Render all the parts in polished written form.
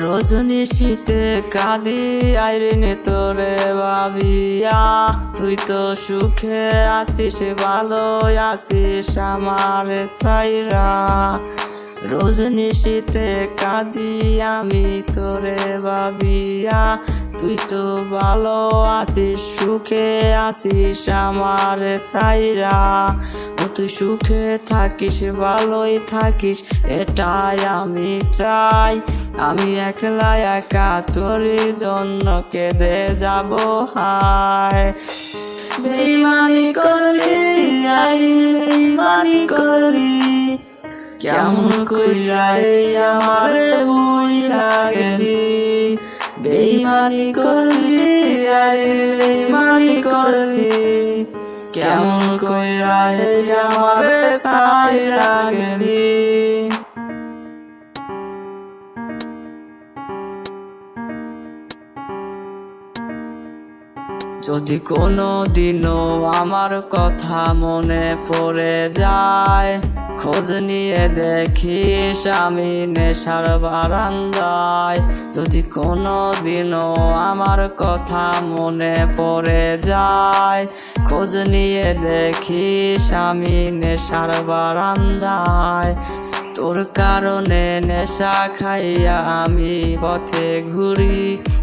রজনী শীতে কাঁদি আইরিনে তোরে ভাবিয়া, তুই তো সুখে আসিস ভালো আসিস আমার সাইরা। রজনী শীতে কাঁদি আমি তোরে ভাবিয়া, তুই তো ভালো আসিস সুখে আসিস আমার সাইরা। ও তুই সুখে থাকিস ভালোই থাকিস এটাই আমি চাই। আমি একলা একা তোর জন্য কেঁদে যাব হায়। বেইমানি করলি বেইমানি করলি, কেমন কইরা আমারে বুইলা গেলি। বেইমানি করলি বেইমানি করলি, কেমন কইরা আমারে সাইরা গেলি। যদি কোনো দিনও আমার কথা মনে পড়ে যায়, খোঁজ নিয়ে দেখিস আমি নেশার বারান্দায়। যদি কোনো দিনও আমার কথা মনে পড়ে যায়, খোঁজ নিয়ে দেখিস আমি নেশার বারান্দায়। তোর কারণে নেশা খাইয়া আমি পথে ঘুরি,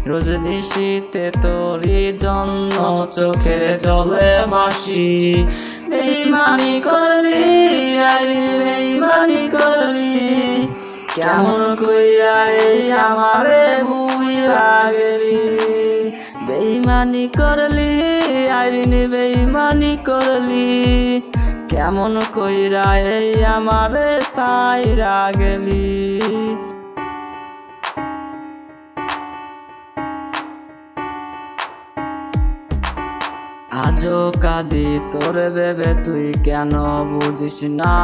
রজনী শীতে তোরই জন্য চোখে জলে ভাসি। বেইমানি করলি বেইমানি করলি, কেমন কইরা আমারে বুইলা গেলি। বেইমানি করলি আইরিন বেইমানি করলি, কেমন কইরা আমারে সাইরা গেলি। আজও কাঁদি তোর ভেবে তুই কেন বুঝিস না।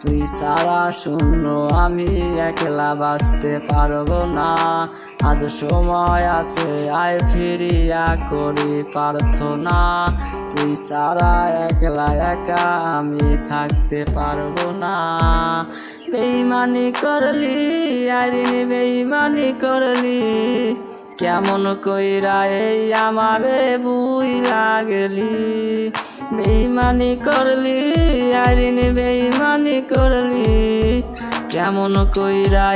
তুই সারা শূন্য আমি একলা বাঁচতে পারবো না। আজ সময় আছে আয় ফিরিয়া করি প্রার্থনা। তুই সারা একলা একা আমি থাকতে পারবো না। বেইমানি করলি আইরিন বেইমানি করলি, কেমন কইরা আমারে বুইলা গেলি। বেইমানি করলি আইরিন বেইমানি করলি, কেমন কইরা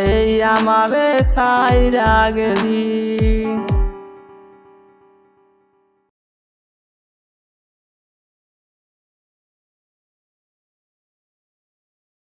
আমারে সাইরা গেলি।